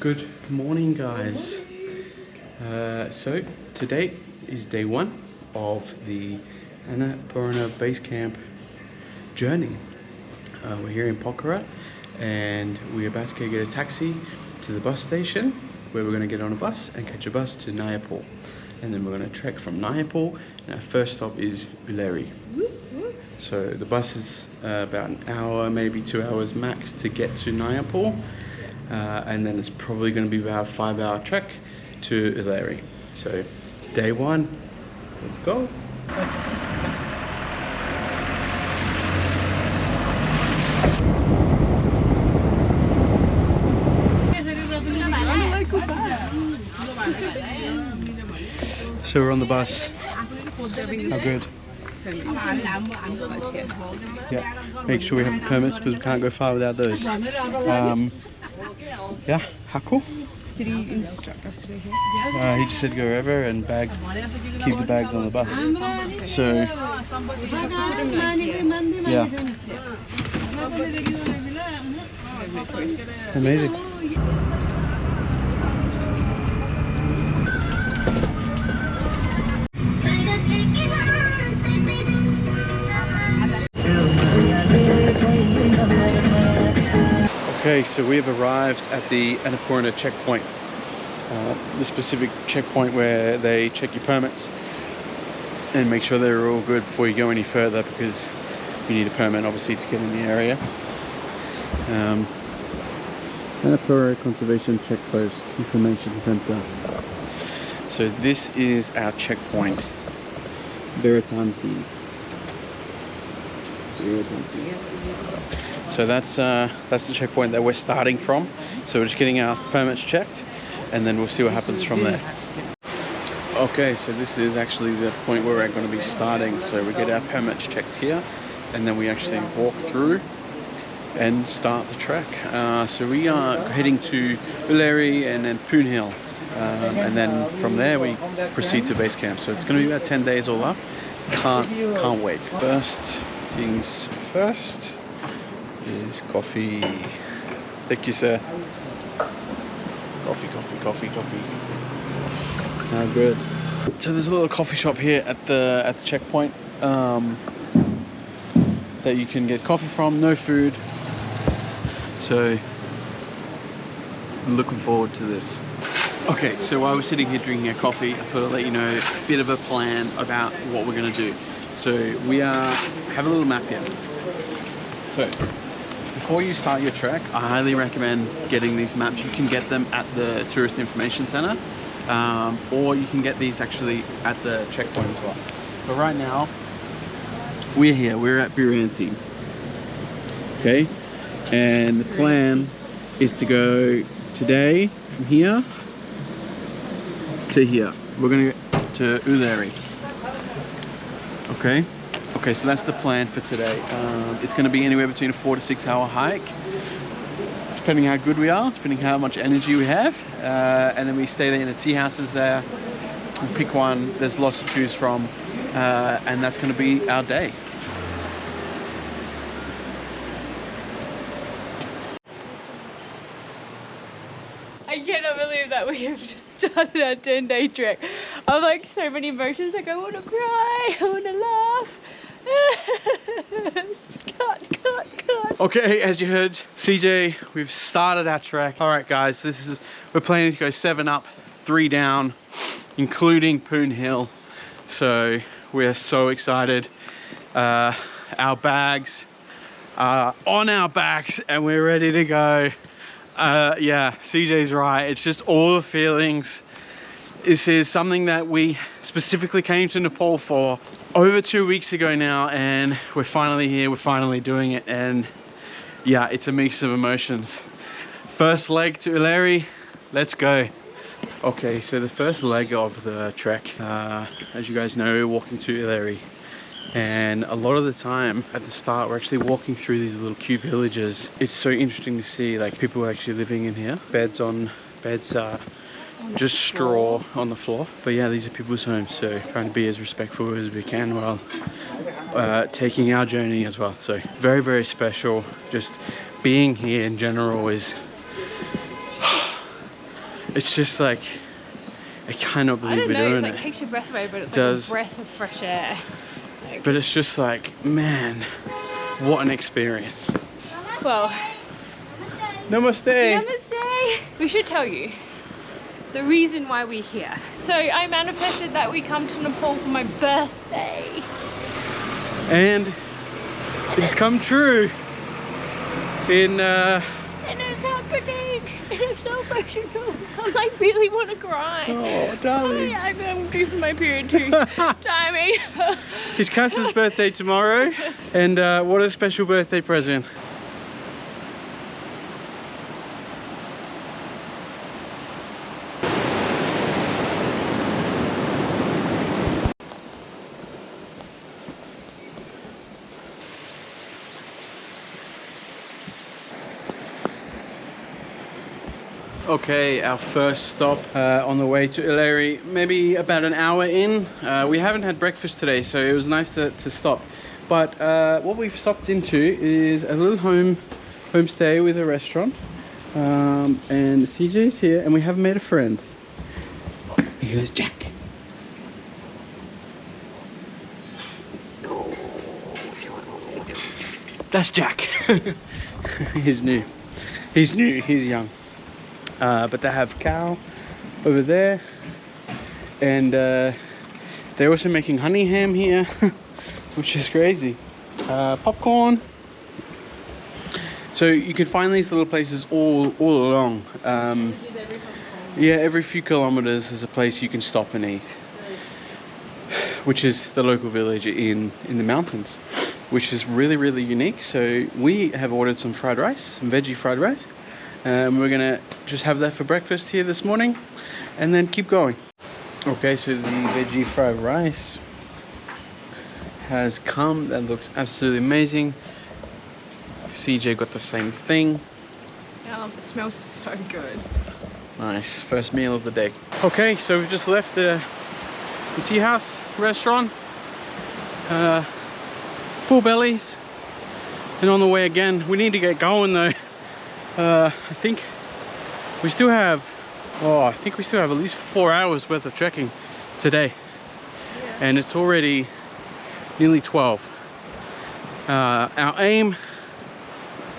Good morning, guys. So today is day one of the Annapurna Base Camp journey. We're here in Pokhara and we're about to go get a taxi to the bus station where we're going to get on a bus and catch a bus to Nayapul, and then we're going to trek from Nayapul, and our first stop is Ulleri. So the bus is about an hour, maybe 2 hours max to get to Nayapul, and then it's probably going to be about a 5-hour trek to Ulleri. So day one, let's go. So we're on the bus. How good? Yeah, make sure we have permits because we can't go far without those. Yeah, how cool? Did he instruct us to go here? He just said go wherever and bags, keep the bags on the bus. So, yeah. Amazing. Okay, so we have arrived at the Annapurna checkpoint, the specific checkpoint where they check your permits and make sure they're all good before you go any further, because you need a permit obviously to get in the area. Annapurna Conservation Checkpost Information Center. So this is our checkpoint, Ghorepani. So that's the checkpoint that we're starting from. So we're just getting our permits checked, and then we'll see what happens from there. Okay, so this is actually the point where we're going to be starting. So we get our permits checked here, and then we actually walk through and start the trek. So we are heading to Ulleri and then Poon Hill, and then from there we proceed to base camp. So it's going to be about 10 days all up. Can't wait. First things first is coffee. Thank you, sir. Coffee. How good. So there's a little coffee shop here at the checkpoint that you can get coffee from. No food. So I'm looking forward to this. Okay, so while we're sitting here drinking our coffee, I thought I'd let you know a bit of a plan about what we're going to do. So we have a little map here. So before you start your trek, I highly recommend getting these maps. You can get them at the Tourist Information Center, or you can get these actually at the checkpoint as well. But right now, we're here, we're at Ghorepani. Okay, and the plan is to go today from here to here. We're gonna go to Ulleri. Okay, so that's the plan for today. It's going to be anywhere between a 4 to 6 hour hike, depending how good we are, depending how much energy we have, and then we stay there in the tea houses there. We'll pick one. There's lots to choose from, and that's going to be our day. I cannot believe that we have just started our 10-day trek. I have like so many emotions. Like I want to cry, I want to laugh. Cut. Okay, as you heard, CJ, we've started our trek. All right, guys, we're planning to go 7 up, 3 down, including Poon Hill. So we're so excited. Our bags are on our backs and we're ready to go. Yeah, CJ's right. It's just all the feelings. This is something that we specifically came to Nepal for over 2 weeks ago now, and we're finally here, we're finally doing it, and yeah, it's a mix of emotions. First leg to Ulleri, let's go. Okay, so the first leg of the trek, as you guys know, we're walking to Ulleri, and a lot of the time at the start we're actually walking through these little cute villages. It's so interesting to see like people actually living in here. Beds just straw on the floor, but yeah, these are people's homes, so trying to be as respectful as we can while taking our journey as well. So very, very special. Just being here in general is It's just like, I cannot I believe don't we're know, doing it like it. takes your breath away, but it's Does. like a breath of fresh air. Like, But it's just like, man, what an experience. well, Namaste. Namaste. We should tell you the reason why we're here. So I manifested that we come to Nepal for my birthday. And it's come true in And it's happening. And I'm so emotional. I like really want to cry. oh darling. Yeah, I'm due for my period too. Timing. It's Cass's birthday tomorrow, and what a special birthday present. Okay, our first stop on the way to Ilari, maybe about an hour in. We haven't had breakfast today, so it was nice to stop. But what we've stopped into is a little homestay with a restaurant. And CJ's here, and we have made a friend. Here's Jack. That's Jack. He's new. He's young. But they have cow over there, and they're also making honey ham here, which is crazy. Popcorn. So you can find these little places all along. Yeah, every few kilometers there's a place you can stop and eat, which is the local village in the mountains, which is really unique. So we have ordered some fried rice, some veggie fried rice. We're gonna just have that for breakfast here this morning and then keep going. Okay, so the veggie fried rice has come. That looks absolutely amazing. CJ got the same thing. Oh, it smells so good. Nice, first meal of the day. Okay, so we've just left the tea house restaurant. Full bellies and on the way again. We need to get going though. I think we still have at least 4 hours worth of trekking today. Yeah. And it's already nearly 12. Our aim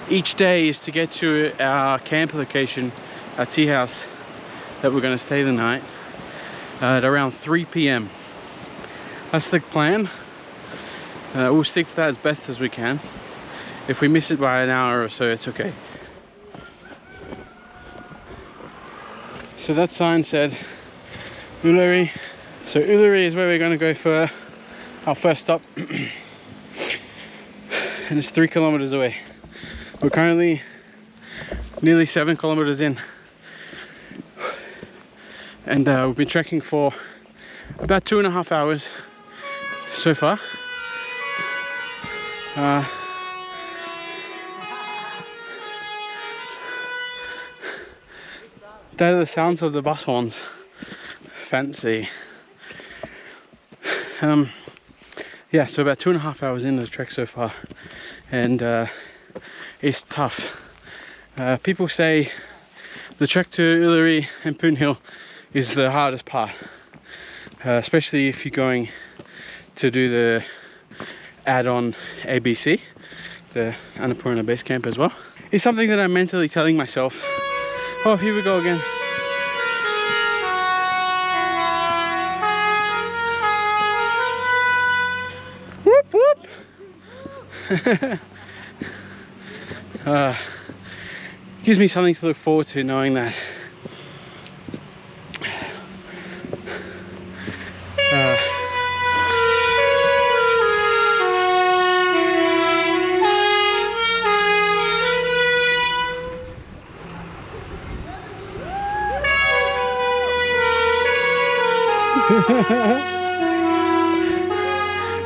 each day is to get to our camp location, our tea house that we're going to stay the night at around 3 p.m. That's the plan. We'll stick to that as best as we can. If we miss it by an hour or so, it's okay. So that sign said Ulari. So Ulari is where we're going to go for our first stop. And it's 3 kilometers away. We're currently nearly 7 kilometers in. And we've been trekking for about 2.5 hours so far. That are the sounds of the bus horns. Fancy. Yeah, so about 2.5 hours into the trek so far, and it's tough. People say the trek to Ulari and Poon Hill is the hardest part, especially if you're going to do the add-on ABC, the Annapurna Base Camp as well. It's something that I'm mentally telling myself. Oh, here we go again. Whoop whoop. Gives me something to look forward to, knowing that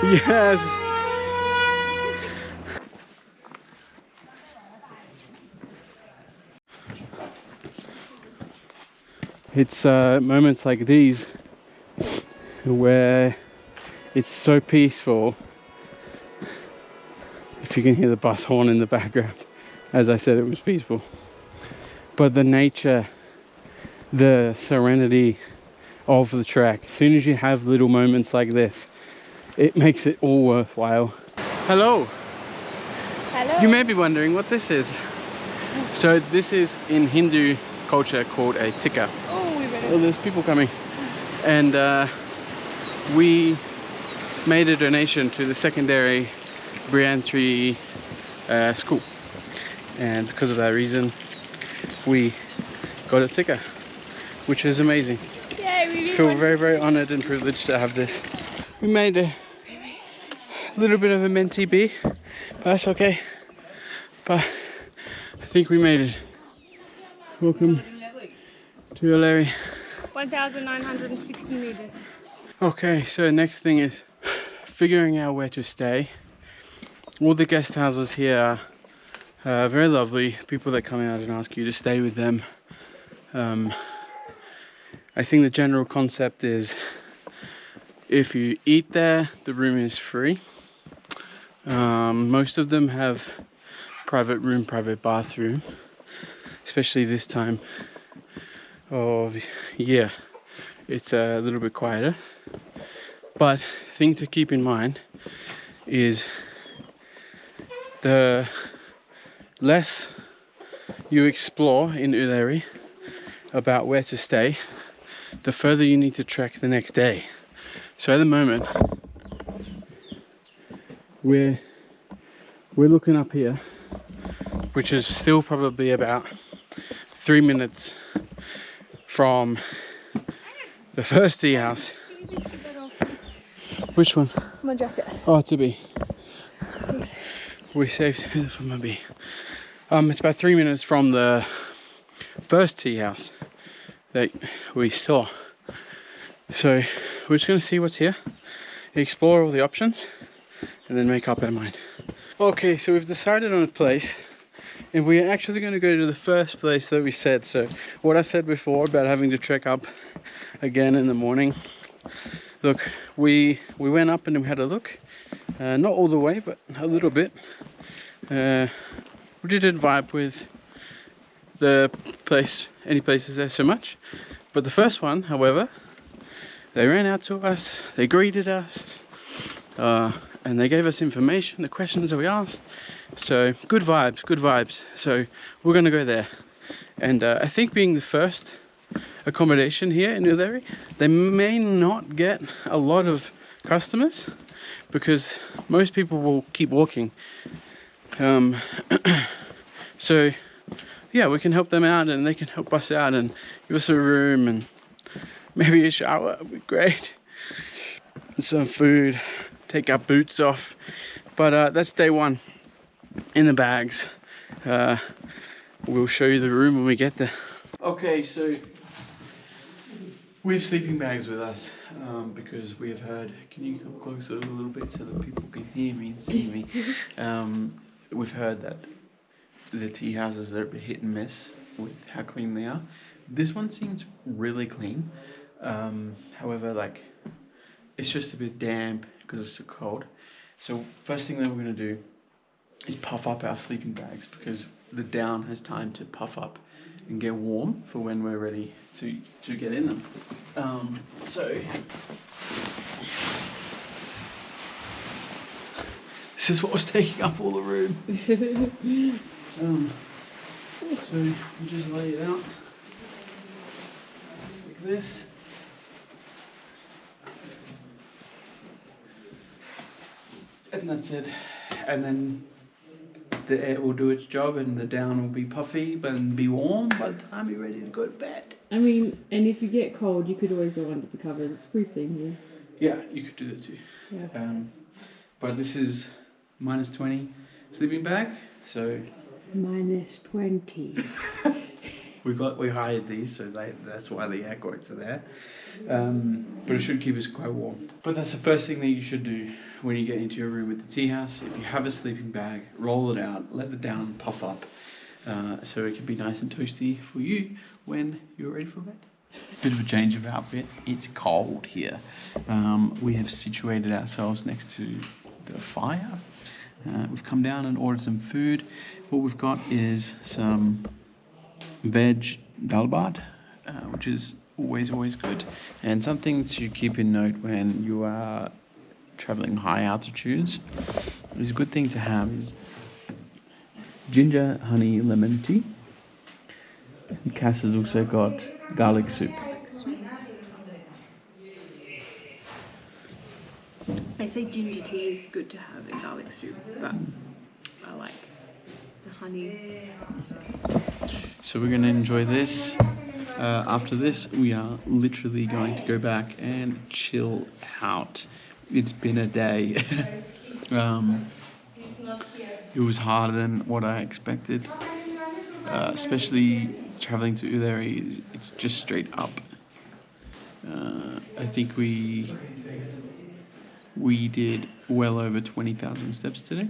yes. It's moments like these where it's so peaceful. If you can hear the bus horn in the background, as I said, it was peaceful. But the nature the serenity of the trek. As soon as you have little moments like this, it makes it all worthwhile. Hello. Hello. You may be wondering what this is. So this is in Hindu culture called a tikka. Oh, we better. Oh, there's people coming. And we made a donation to the secondary Briantry school. And because of that reason, we got a tikka, which is amazing. Yay, we Feel very, very honored and privileged to have this. We made a little bit of a mentee bee, but that's okay. But I think we made it. Welcome to Dhaulagiri. 1,960 meters. Okay, so next thing is figuring out where to stay. All the guest houses here are very lovely. People that come out and ask you to stay with them. I think the general concept is if you eat there, the room is free. Most of them have private room, private bathroom, especially this time of year. It's a little bit quieter. But thing to keep in mind is the less you explore in Dhaulagiri about where to stay, the further you need to trek the next day. So at the moment, we're looking up here, which is still probably about 3 minutes from the first tea house. Which one? My jacket. Oh, it's a bee. We saved this from a bee. It's about 3 minutes from the first tea house that we saw. So we're just going to see what's here, explore all the options, and then make up our mind. Okay, so we've decided on a place, and we're actually going to go to the first place that we said. So what I said before about having to trek up again in the morning. Look, we went up and we had a look. Not all the way, but a little bit. We didn't vibe with the place, any places there so much. But the first one, however, they ran out to us, they greeted us, and they gave us information, the questions that we asked. So good vibes, good vibes. So we're gonna go there. And I think being the first accommodation here in Dhaulagiri, they may not get a lot of customers because most people will keep walking. So yeah, we can help them out and they can help us out and give us a room and maybe a shower would be great. And some food, take our boots off. But that's day one in the bags. We'll show you the room when we get there. Okay, so we have sleeping bags with us because we have heard, can you come closer a little bit so that people can hear me and see me? We've heard that the tea houses are a bit hit and miss with how clean they are. This one seems really clean. However, like, it's just a bit damp because it's so cold. So first thing that we're going to do is puff up our sleeping bags because the down has time to puff up and get warm for when we're ready to get in them. So this is what was taking up all the room. So you just lay it out like this. And that's it. And then the air will do its job and the down will be puffy and be warm by the time you're ready to go to bed. I mean, and if you get cold, you could always go under the covers. It's briefing here. Yeah, you could do that too. Yeah. But this is -20 sleeping bag, so -20. we hired these, so that's why the air quotes are there. But it should keep us quite warm. But that's the first thing that you should do when you get into your room with the tea house. If you have a sleeping bag, roll it out, let the down puff up, so it can be nice and toasty for you when you're ready for bed. Bit of a change of outfit. It's cold here. We have situated ourselves next to the fire. We've come down and ordered some food. What we've got is some veg dal bhat, which is always good. And something to keep in note when you are traveling high altitudes is a good thing to have is ginger, honey, lemon tea. And Cass has also got garlic soup. They say ginger tea is good to have in garlic soup, but I like the honey. So we're going to enjoy this. After this, we are literally going to go back and chill out. It's been a day. It was harder than what I expected, especially traveling to Ullery. It's just straight up. I think we did well over 20,000 steps today.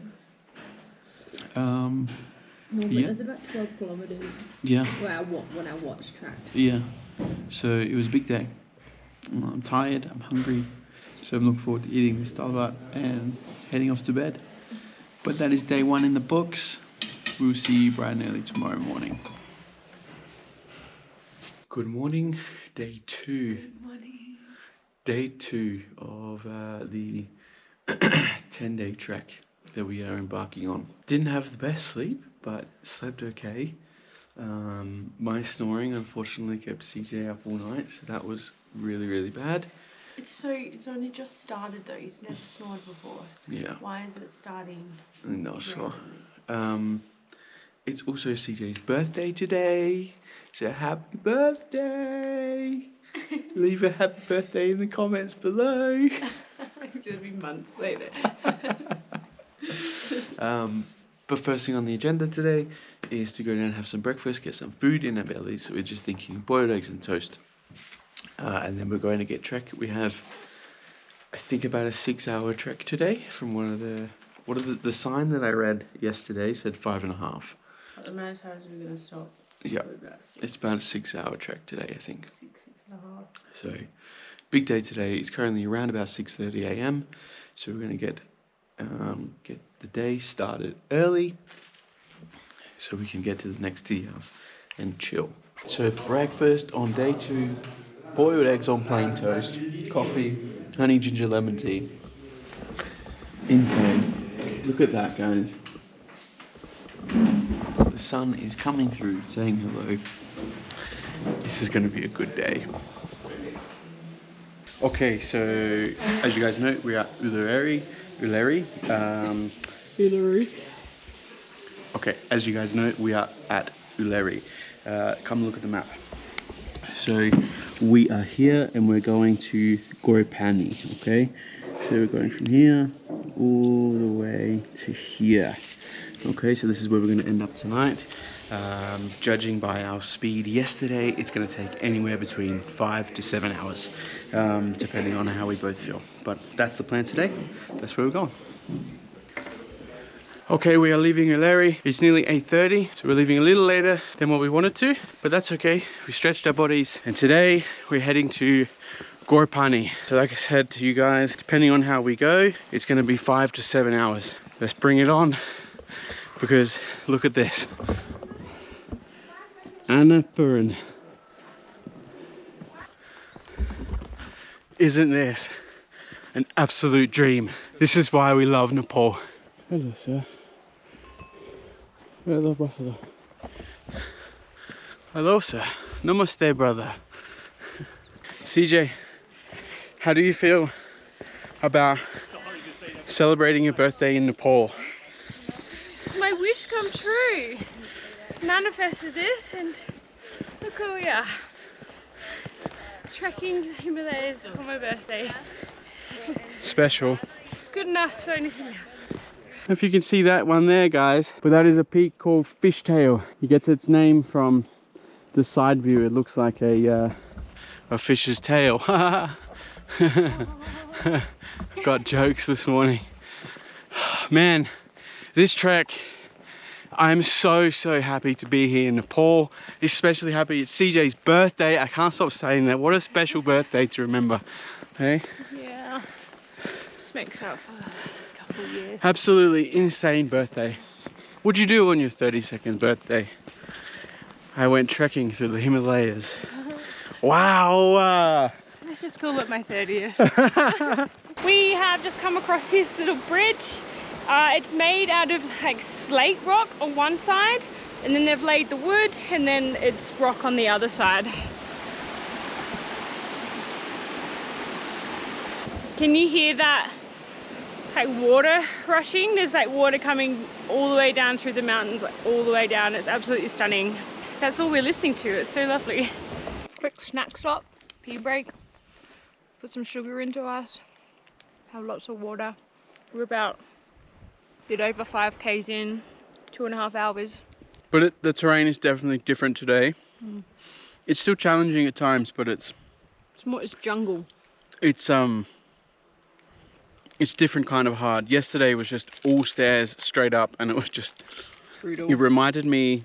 Normally it's about 12 kilometers. Yeah. When I watch tracked. Yeah. So it was a big day. I'm tired, I'm hungry, so I'm looking forward to eating this dalbat and heading off to bed. But that is day 1 in the books. We'll see you bright and early tomorrow morning. Good morning, day 2. Good morning. Day 2 of the 10-day trek that we are embarking on. Didn't have the best sleep, but slept okay. My snoring unfortunately kept CJ up all night, so that was really bad. It's only just started though. He's never snored before. Yeah. Why is it starting? I'm not sure. It's also CJ's birthday today, so happy birthday! Leave a happy birthday in the comments below. It'll be months later. But first thing on the agenda today is to go down and have some breakfast, get some food in our bellies. So we're just thinking boiled eggs and toast. And then we're going to get trek. We have, I think, about a 6-hour trek today from the sign that I read yesterday said 5.5. How many times are we going to stop? Yeah, it's about a 6-hour trek today, I think. 6.5. So, big day today. It's currently around about 6:30 a.m. So we're going to get the day started early, so we can get to the next tea house and chill. So breakfast on day 2, boiled eggs on plain toast, coffee, honey ginger lemon tea. Insane. Look at that, guys. The sun is coming through, saying hello. This is going to be a good day. Okay, so as you guys know, we are at Ullery. Okay, as you guys know, we are at Ullery. Come look at the map. So we are here and we're going to Ghorepani, okay? So we're going from here all the way to here. Okay, so this is where we're going to end up tonight. Judging by our speed yesterday, it's going to take anywhere between 5 to 7 hours, depending on how we both feel. But that's the plan today. That's where we're going. Okay, we are leaving Ullery. It's nearly 8:30, so we're leaving a little later than what we wanted to, but that's okay. We stretched our bodies, and today we're heading to Ghorepani. So like I said to you guys, depending on how we go, it's going to be 5 to 7 hours. Let's bring it on, because look at this. Annapurna. Isn't this an absolute dream? This is why we love Nepal. Hello, sir. Hello, brother. Hello, sir. Namaste, brother. CJ, how do you feel about celebrating your birthday in Nepal? It's my wish come true. Manifested this, and look where we are. Trekking the Himalayas for my birthday. Special. Couldn't ask for anything else. If you can see that one there, guys, but that is a peak called Fishtail. It gets its name from the side view. It looks like a fish's tail. Got jokes this morning. Man, this trek, I'm so happy to be here in Nepal. Especially happy it's CJ's birthday. I can't stop saying that. What a special birthday to remember. Hey? Yeah. This makes up for the last couple of years. Absolutely insane birthday. What'd you do on your 32nd birthday? I went trekking through the Himalayas Wow. Let's just call it my 30th. We have just come across this little bridge. It's made out of like slate rock on one side, and then they've laid the wood, and then it's rock on the other side. Can you hear that like water rushing? There's like water coming all the way down through the mountains, like all the way down. It's absolutely stunning. That's all we're listening to. It's so lovely. Quick snack stop, pee break. Put some sugar into us. Have lots of water. We're about a bit over 5 k's in, 2.5 hours. But the terrain is definitely different today. It's still challenging at times, but it's jungle. It's different kind of hard. Yesterday was just all stairs straight up, and it was just brutal. It reminded me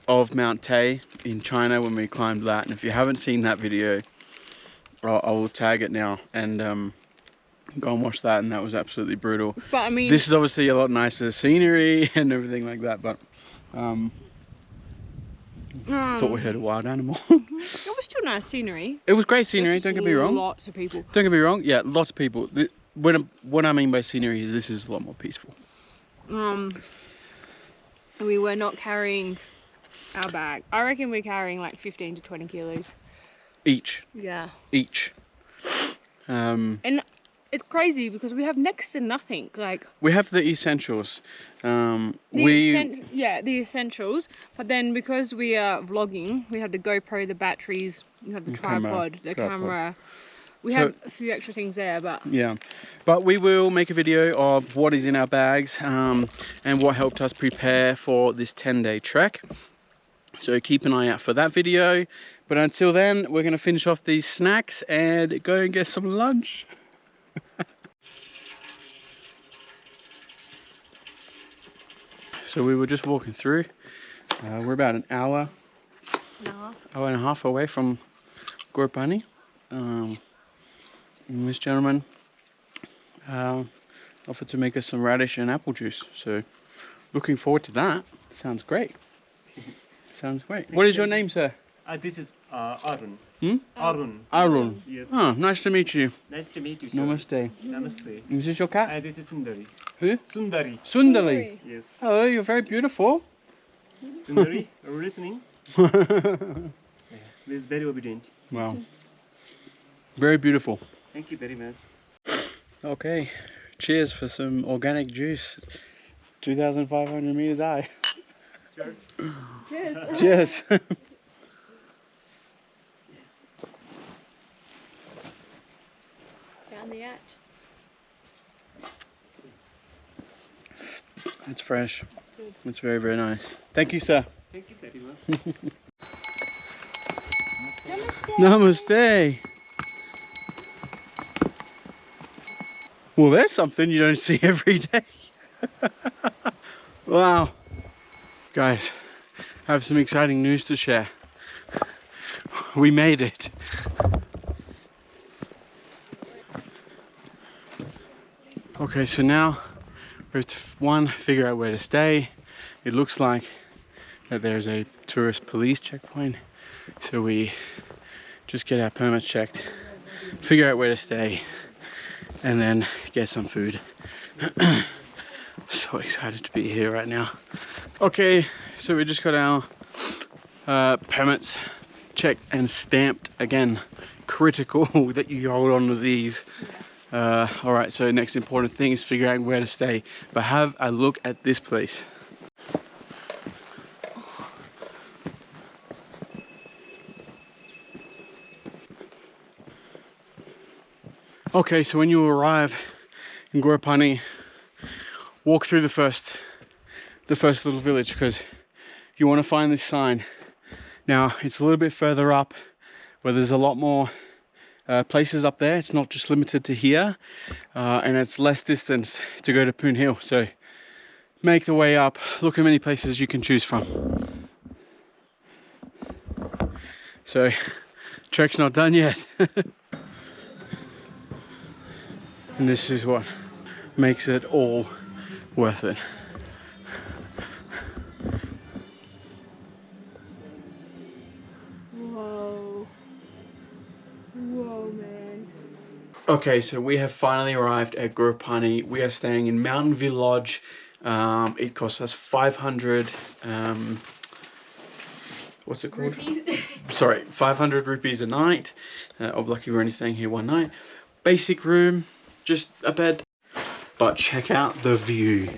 of Mount Tay in China when we climbed that. And if you haven't seen that video, I will tag it now and go and watch that. And that was absolutely brutal. But I mean, this is obviously a lot nicer scenery and everything like that. But thought we heard a wild animal. It was still nice scenery. It was great scenery. Don't get me wrong. Lots of people. Don't get me wrong. Yeah, lots of people. What I mean by scenery is this is a lot more peaceful. We were not carrying our bag. I reckon we're carrying like 15 to 20 kilos. Each. Yeah. Each. And it's crazy because we have next to nothing. Like we have the essentials. The essentials. But then because we are vlogging, we have the GoPro, the batteries, we have the tripod, the camera. We have a few extra things there, but yeah. But we will make a video of what is in our bags and what helped us prepare for this 10-day trek. So keep an eye out for that video. But until then, we're going to finish off these snacks and go and get some lunch. So we were just walking through. We're about an hour and a half away from Ghorepani. And this gentleman offered to make us some radish and apple juice. So looking forward to that. Sounds great. Sounds great. What is your name, sir? This is Arun. Arun. Arun. Yes. Oh, nice to meet you. Nice to meet you, sir. Namaste. Namaste. Is this your cat? This is Sundari. Who? Sundari. Sundari. Yes. Oh, you're very beautiful. Sundari, are you listening? This is very obedient. Wow. Very beautiful. Thank you very much. Okay. Cheers for some organic juice. 2,500 meters high. Cheers. cheers. Cheers. Down the hatch. It's fresh. It's very, very nice. Thank you, sir. Thank you very much. Namaste. Well, there's something you don't see every day. Wow. Guys, I have some exciting news to share. We made it. Okay, so now we have to figure out where to stay. It looks like that there's a tourist police checkpoint, so we just get our permits checked, figure out where to stay, and then get some food. So excited to be here right now. Okay, so we just got our permits checked and stamped again. Critical that you hold on to these. All right, so next important thing is figuring out where to stay. But have a look at this place. Okay, so when you arrive in Ghorepani, walk through the first little village, because you want to find this sign. Now it's a little bit further up where there's a lot more places up there. It's not just limited to here, and it's less distance to go to Poon Hill. So make the way up, look how many places you can choose from. So trek's not done yet. And this is what makes it all worth it. Whoa. Okay, so we have finally arrived at Ghorepani. We are staying in Mountain View Lodge. It costs us 500, what's it called? Sorry, 500 rupees a night. Lucky we're only staying here one night. Basic room, just a bed. But check out the view.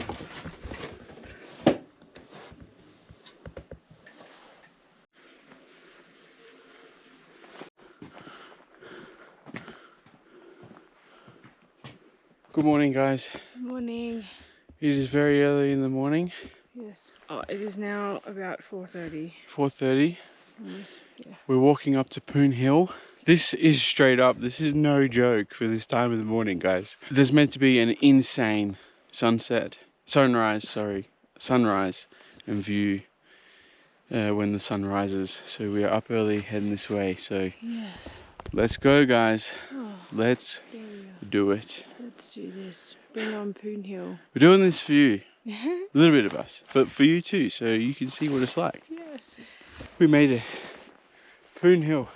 Good morning, guys. Good morning. It is very early in the morning. Yes. Oh, it is now about 4:30. 4:30. Yeah. We're walking up to Poon Hill. This is straight up. This is no joke for this time of the morning, guys. There's meant to be an insane sunrise and view when the sun rises. So we are up early heading this way. So Yes. let's go, guys. Oh, Let's there we are. do it. Let's do this. Bring on Poon Hill. We're doing this for you. A little bit of us, but for you too, so you can see what it's like. Yes. We made it. Poon Hill.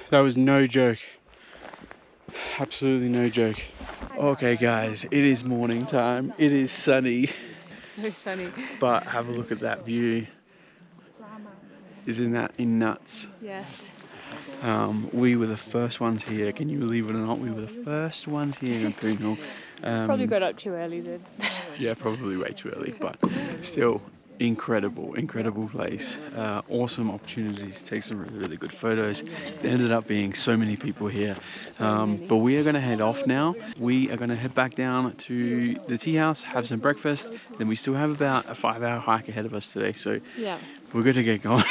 That was no joke. Absolutely no joke. Okay guys, it is morning time. It is sunny. So sunny. But have a look at that view. Isn't that nuts? Yes. We were the first ones here. Can you believe it or not? We were the first ones here in Poon Hill. Probably got up too early then. Yeah, probably way too early, but still incredible place. Awesome opportunities to take some really good photos. There ended up being so many people here. But we are going to head off now. We are going to head back down to the tea house, have some breakfast. Then we still have about a 5-hour hike ahead of us today. So Yeah. we're going to get going.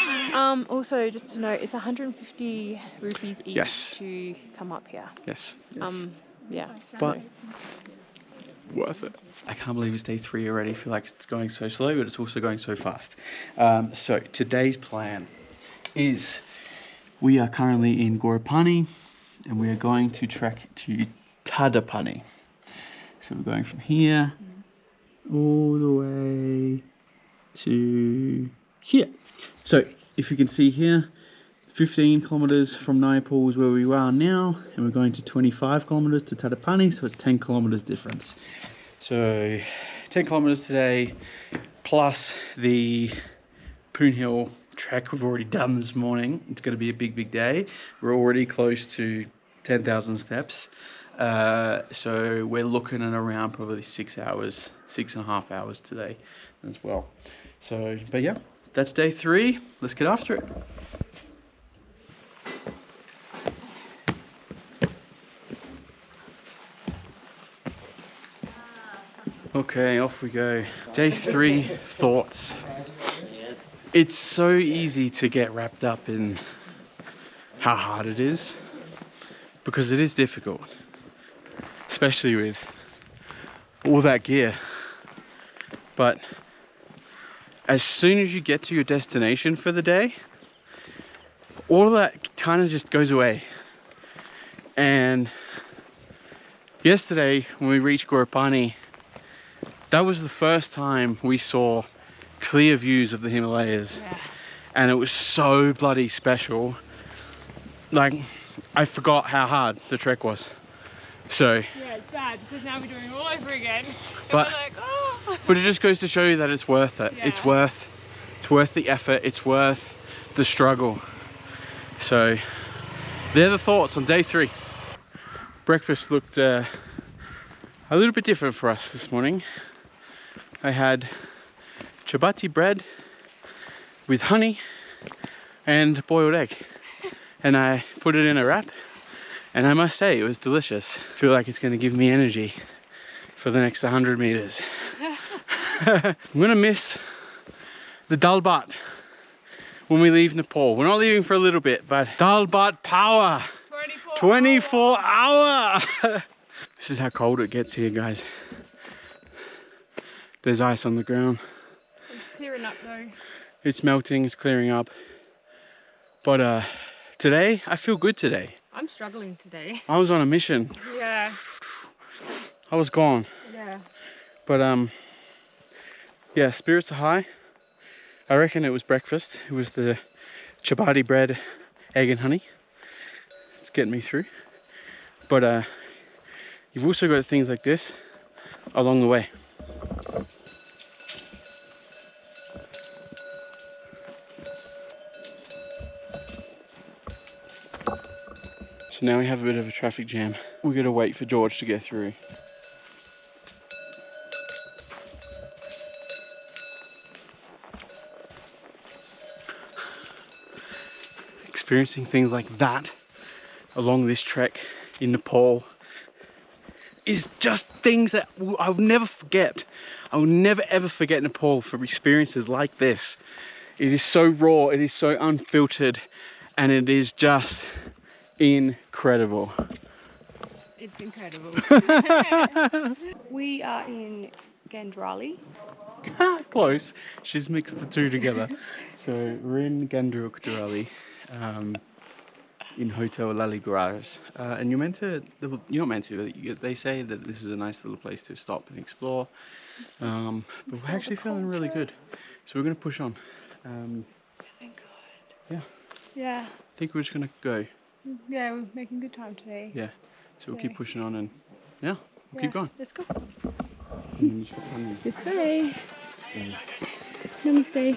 Also, just to note, it's 150 rupees each Yes. to come up here. Yes. Yeah. But worth it. I can't believe it's day 3 already. I feel like it's going so slow, but it's also going so fast. So today's plan is we are currently in Ghorepani and we are going to trek to Tikhedhunga. So we're going from here all the way to here. So if you can see here, 15 kilometers from Nayapul is where we are now, and we're going to 25 kilometers to Tikhedhunga, so it's 10 kilometers difference. So 10 kilometers today, plus the Poon Hill trek we've already done this morning. It's going to be a big day. We're already close to 10,000 steps. So we're looking at around probably 6 hours, 6.5 hours today as well. So, but yeah, that's day 3. Let's get after it. Okay, off we go. Day 3 thoughts. It's so easy to get wrapped up in how hard it is, because it is difficult, especially with all that gear. But as soon as you get to your destination for the day, all of that kind of just goes away. And yesterday when we reached Ghorepani, that was the first time we saw clear views of the Himalayas. Yeah. And it was so bloody special. Like, I forgot how hard the trek was. So, Yeah, it's bad because now we're doing it all over again. And But- we're like, oh. but it just goes to show you that it's worth it. Yeah. It's worth the effort. It's worth the struggle. So, they're the thoughts on day 3. Breakfast looked a little bit different for us this morning. I had chapati bread with honey and boiled egg, and I put it in a wrap, and I must say it was delicious. I feel like it's going to give me energy for the next 100 meters. I'm gonna miss the dal bhat when we leave Nepal. We're not leaving for a little bit, but dal bhat power, 24 hour. This is how cold it gets here, guys. There's ice on the ground. It's clearing up though. It's melting, it's clearing up. But today, I feel good today. I'm struggling today. I was on a mission. Yeah. I was gone. Yeah. But yeah, spirits are high. I reckon it was breakfast. It was the chapati bread, egg and honey. It's getting me through. But you've also got things like this along the way. So now we have a bit of a traffic jam. We're gonna wait for George to get through. Experiencing things like that along this trek in Nepal is just things that I'll never forget. I will never ever forget Nepal for experiences like this. It is so raw, it is so unfiltered, and it is just incredible. It's incredible. We are in Gandrali. Close. She's mixed the two together. So we're in Gandrali, in Hotel Laligaras, and you're not meant to. They say that this is a nice little place to stop and explore. But we're actually feeling really good, so we're gonna push on. Thank God. Yeah. Yeah. I think we're just gonna go. Yeah, we're making good time today. Yeah. So we'll keep pushing on and yeah, we'll keep going. Let's go. This This way. Namaste.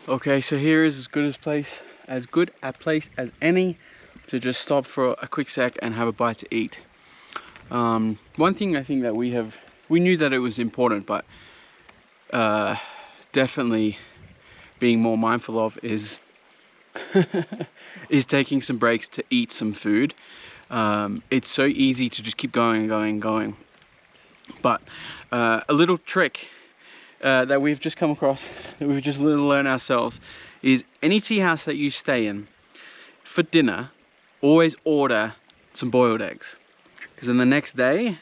Okay, so here is as good a place as any to just stop for a quick sec and have a bite to eat. One thing I think that we knew that it was important, but definitely being more mindful of is is taking some breaks to eat some food. It's so easy to just keep going. But a little trick that we've just come across, that we've just learned ourselves, is any tea house that you stay in, for dinner, always order some boiled eggs. Because then the next day,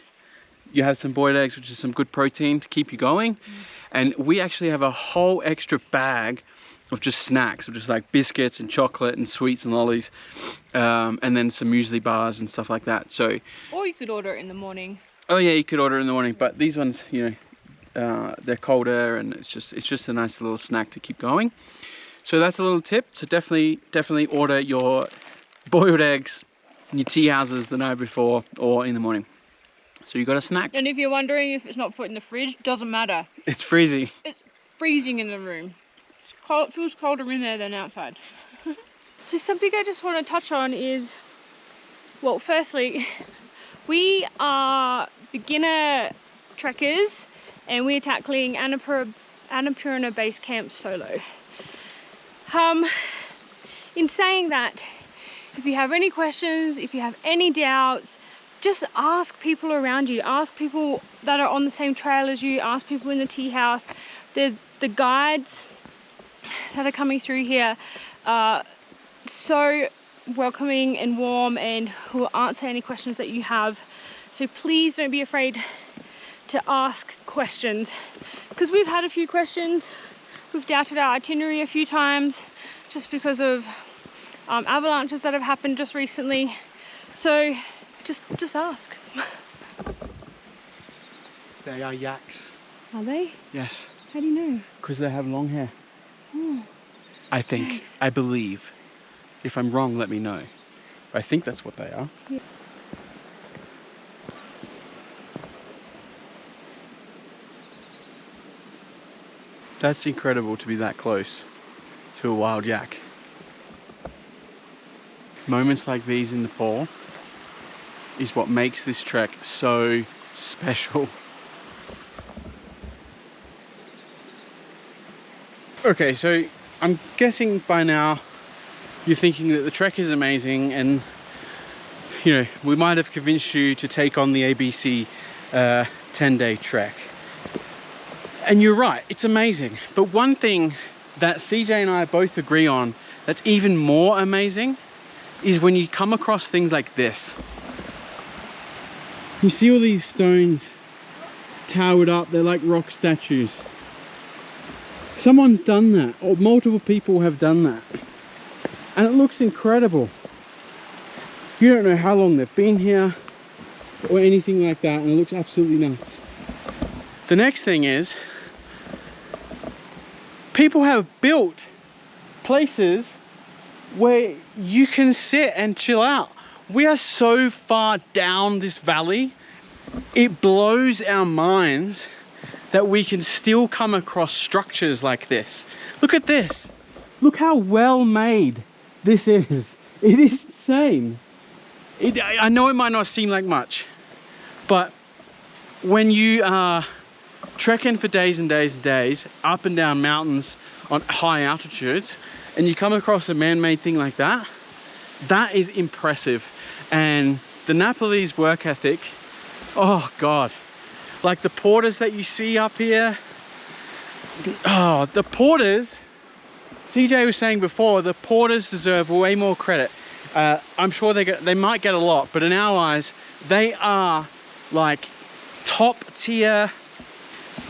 you have some boiled eggs, which is some good protein to keep you going. And we actually have a whole extra bag of just snacks, of just like biscuits and chocolate and sweets and lollies, and then some muesli bars and stuff like that. So, Or you could order it in the morning. oh yeah, you could order in the morning, but these ones, you know, they're colder, and it's just a nice little snack to keep going. So that's a little tip. So definitely order your boiled eggs in your tea houses the night before or in the morning. So you got a snack. And if you're wondering if it's not put in the fridge, doesn't matter. It's freezing. It's freezing in the room. It's cold, it feels colder in there than outside. So something I just want to touch on is, well, firstly, we are beginner trekkers and we're tackling Annapurna Base Camp solo. In saying that, if you have any questions, if you have any doubts, just ask people around you. Ask people that are on the same trail as you. Ask people in the tea house. There's the guides that are coming through here are so welcoming and warm and will answer any questions that you have. So please don't be afraid to ask questions, because we've had a few questions. We've doubted our itinerary a few times just because of avalanches that have happened just recently. So just ask. They are yaks. Are they? Yes. How do you know? Because they have long hair. Oh, I think. thanks. I believe. If I'm wrong, let me know. I think that's what they are. Yeah. That's incredible to be that close to a wild yak. Moments like these in Nepal is what makes this trek so special. Okay, so I'm guessing by now you're thinking that the trek is amazing, and you know, we might have convinced you to take on the ABC 10-day trek. And you're right, it's amazing. But one thing that CJ and I both agree on that's even more amazing is when you come across things like this. You see all these stones towered up, they're like rock statues. Someone's done that, or multiple people have done that. And it looks incredible. You don't know how long they've been here or anything like that, and it looks absolutely nuts. The next thing is, people have built places where you can sit and chill out. We are so far down this valley, it blows our minds that we can still come across structures like this. Look at this. Look how well made this is. It is insane. I know it might not seem like much, but when you are trekking for days and days and days up and down mountains on high altitudes, and you come across a man-made thing like that, that is impressive. And the Nepalese work ethic, oh God. Like the porters that you see up here, oh, the porters, CJ was saying before, the porters deserve way more credit. I'm sure they might get a lot, but in our eyes, they are like top tier.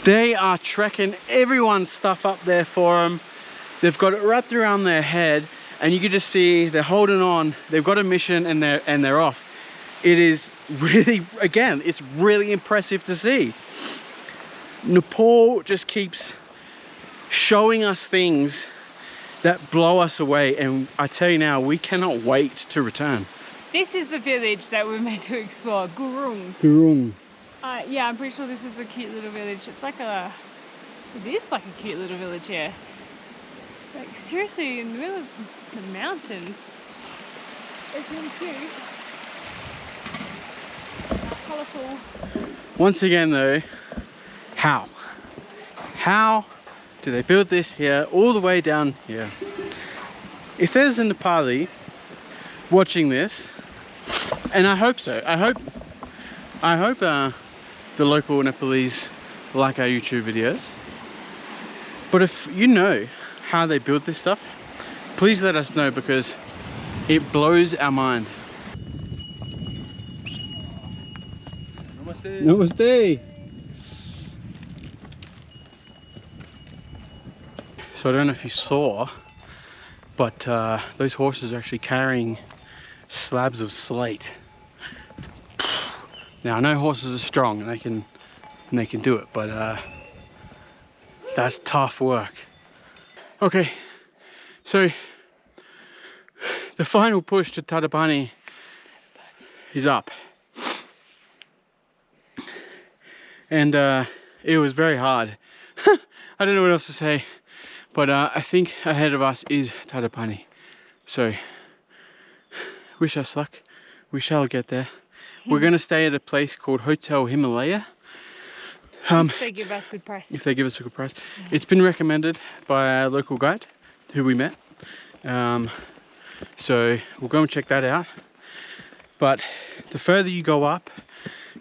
They are trekking everyone's stuff up there for them. They've got it wrapped around their head, and you can just see they're holding on. They've got a mission, and they're off. It is really, again, it's really impressive to see. Nepal just keeps showing us things that blow us away, and I tell you now, we cannot wait to return. This is the village that we're meant to explore, Gurung. Gurung. Yeah, I'm pretty sure this is a cute little village. It is like a cute little village here. Like seriously, in the middle of the mountains. It's really cute. Colourful. Once again though, how? How do they build this here, all the way down here? If there's a Nepali watching this, and I hope so, I hope the local Nepalese like our YouTube videos. But if you know how they build this stuff, please let us know, because it blows our mind. Namaste. Namaste. So I don't know if you saw, but those horses are actually carrying slabs of slate. Now I know horses are strong and they can do it, but that's tough work. Okay, so the final push to Ghorepani is up, and it was very hard. I don't know what else to say, but I think ahead of us is Ghorepani. So wish us luck. We shall get there. We're going to stay at a place called Hotel Himalaya. If they give us good price. If they give us a good price. It's been recommended by our local guide who we met. So we'll go and check that out. But the further you go up,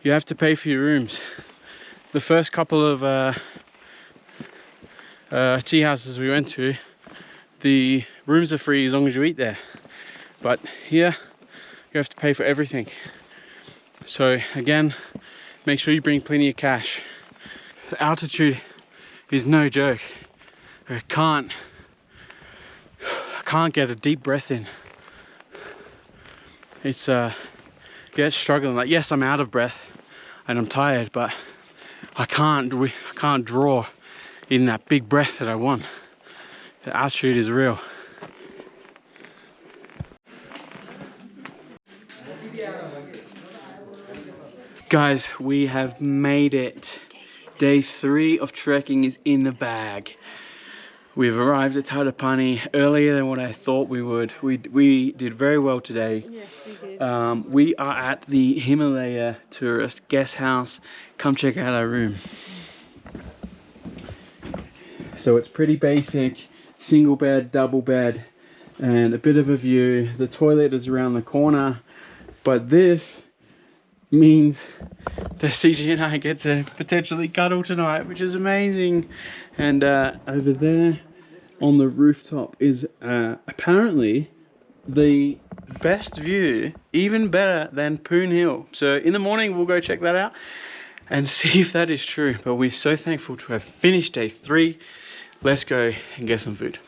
you have to pay for your rooms. The first couple of tea houses we went to, the rooms are free as long as you eat there. But here, you have to pay for everything. So again, make sure you bring plenty of cash. The altitude is no joke. I can't get a deep breath in. It's struggling. Like, yes, I'm out of breath and I'm tired, but I can't draw in that big breath that I want. The altitude is real. Guys, we have made it. Day 3 of trekking is in the bag. We've arrived at Ghorepani earlier than what I thought we would. We did very well today. Yes, we did. We are at the Himalaya tourist guest house. Come check out our room. So it's pretty basic, single bed, double bed, and a bit of a view. The toilet is around the corner, but this means that CG and I get to potentially cuddle tonight, which is amazing. And over there on the rooftop is apparently the best view, even better than Poon Hill. So in the morning we'll go check that out and see if that is true. But we're so thankful to have finished day 3. let's go and get some food.